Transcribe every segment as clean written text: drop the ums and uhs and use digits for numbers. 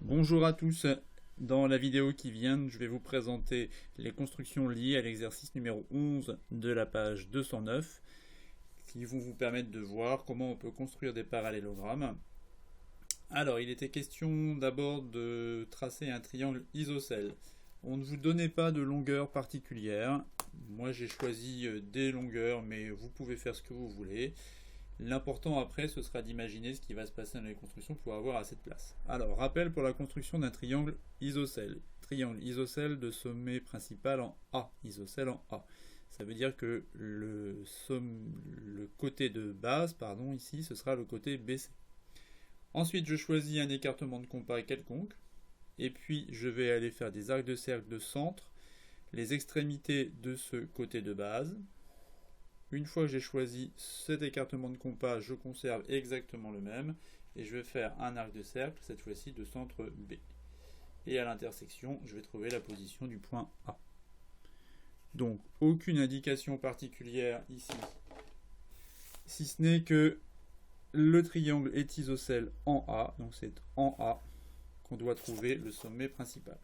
Bonjour à tous, dans la vidéo qui vient, je vais vous présenter les constructions liées à l'exercice numéro 11 de la page 209 qui vont vous permettre de voir comment on peut construire des parallélogrammes. Alors, il était question d'abord de tracer un triangle isocèle. On ne vous donnait pas de longueur particulière. Moi, j'ai choisi des longueurs, mais vous pouvez faire ce que vous voulez. L'important après, ce sera d'imaginer ce qui va se passer dans les constructions pour avoir assez de place. Alors, rappel pour la construction d'un triangle isocèle. Triangle isocèle de sommet principal en A. Isocèle en A. Ça veut dire que le côté de base, ici, ce sera le côté BC. Ensuite, je choisis un écartement de compas quelconque. Et puis, je vais aller faire des arcs de cercle de centre, les extrémités de ce côté de base. Une fois que j'ai choisi cet écartement de compas, je conserve exactement le même et je vais faire un arc de cercle, cette fois-ci de centre B. Et à l'intersection, je vais trouver la position du point A. Donc, aucune indication particulière ici, si ce n'est que le triangle est isocèle en A, donc c'est en A qu'on doit trouver le sommet principal.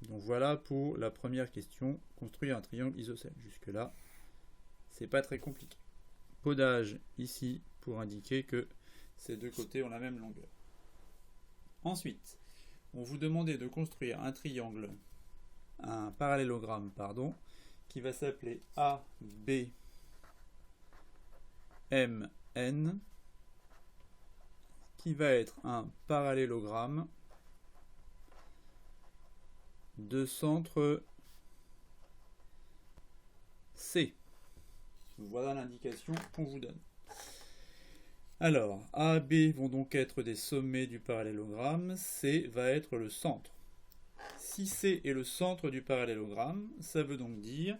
Donc voilà pour la première question, construire un triangle isocèle. Jusque-là, c'est pas très compliqué. Codage ici pour indiquer que ces deux côtés ont la même longueur. Ensuite, on vous demandait de construire un triangle, un parallélogramme, qui va s'appeler ABMN, qui va être un parallélogramme de centre C. Voilà l'indication qu'on vous donne. Alors, A et B vont donc être des sommets du parallélogramme, C va être le centre. Si C est le centre du parallélogramme, ça veut donc dire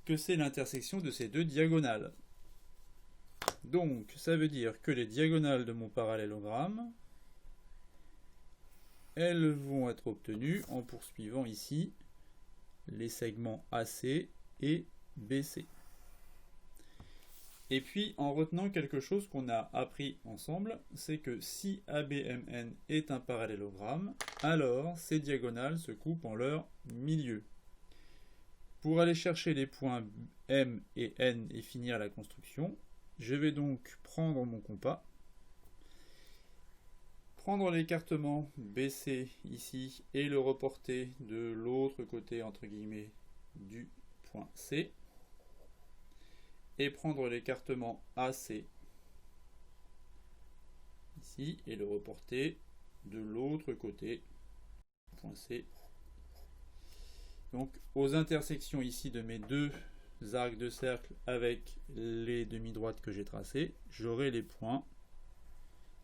que c'est l'intersection de ces deux diagonales. Donc, ça veut dire que les diagonales de mon parallélogramme, elles vont être obtenues en poursuivant ici les segments AC et BC. Et puis en retenant quelque chose qu'on a appris ensemble, c'est que si ABMN est un parallélogramme, alors ces diagonales se coupent en leur milieu. Pour aller chercher les points M et N et finir la construction, je vais donc prendre mon compas, prendre l'écartement BC ici et le reporter de l'autre côté entre guillemets du point C, et prendre l'écartement AC ici et le reporter de l'autre côté, point C. Donc aux intersections ici de mes deux arcs de cercle avec les demi-droites que j'ai tracées, j'aurai les points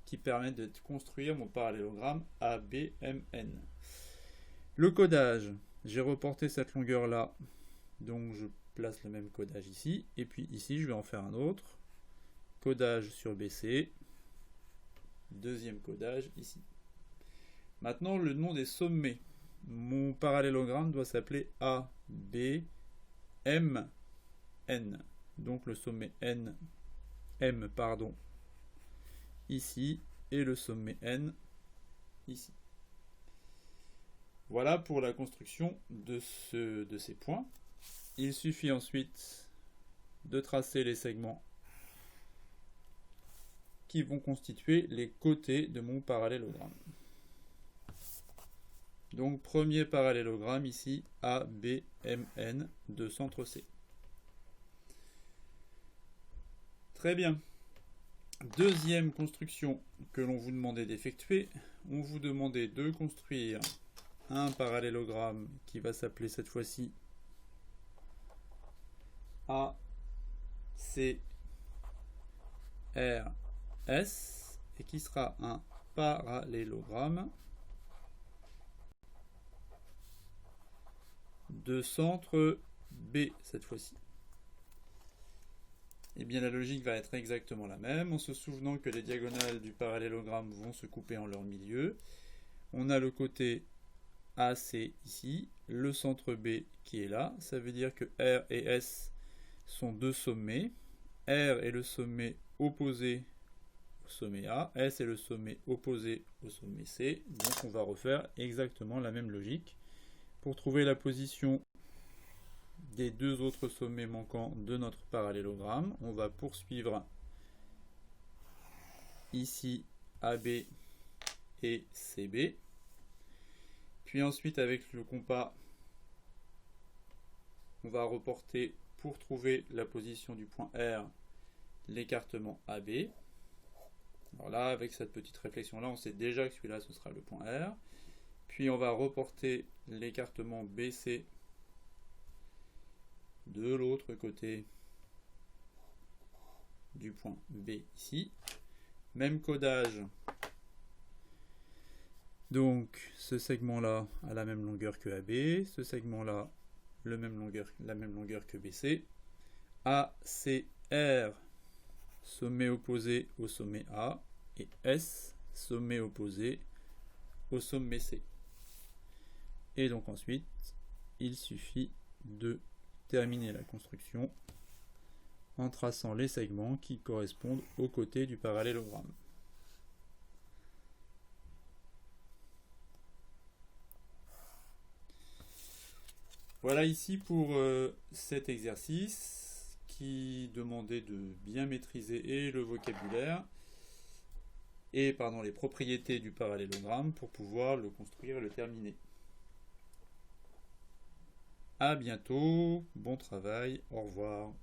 qui permettent de construire mon parallélogramme ABMN. Le codage, j'ai reporté cette longueur là, donc je place le même codage ici, et puis ici je vais en faire un autre, codage sur BC, deuxième codage ici. Maintenant le nom des sommets, mon parallélogramme doit s'appeler ABMN, donc le sommet M ici, et le sommet N ici. Voilà pour la construction de ces points. Il suffit ensuite de tracer les segments qui vont constituer les côtés de mon parallélogramme. Donc premier parallélogramme ici, ABMN de centre C. Très bien. Deuxième construction que l'on vous demandait d'effectuer, on vous demandait de construire un parallélogramme qui va s'appeler cette fois-ci ACRS et qui sera un parallélogramme de centre B cette fois-ci. Et bien la logique va être exactement la même, en se souvenant que les diagonales du parallélogramme vont se couper en leur milieu. On a le côté AC ici, le centre B qui est là, ça veut dire que R et S sont deux sommets. R est le sommet opposé au sommet A, S est le sommet opposé au sommet C, donc on va refaire exactement la même logique. Pour trouver la position des deux autres sommets manquants de notre parallélogramme, on va poursuivre ici AB et CB. Puis ensuite avec le compas, on va reporter pour trouver la position du point R l'écartement AB. Alors là, avec cette petite réflexion là, on sait déjà que celui-là ce sera le point R. Puis on va reporter l'écartement BC de l'autre côté du point B ici. Même codage. Donc ce segment-là a la même longueur que AB, ce segment-là la même longueur que BC. ACR, sommet opposé au sommet A, et S, sommet opposé au sommet C. Et donc ensuite, il suffit de terminer la construction en traçant les segments qui correspondent aux côtés du parallélogramme. Voilà ici pour cet exercice qui demandait de bien maîtriser et le vocabulaire et les propriétés du parallélogramme pour pouvoir le construire et le terminer. À bientôt, bon travail, au revoir.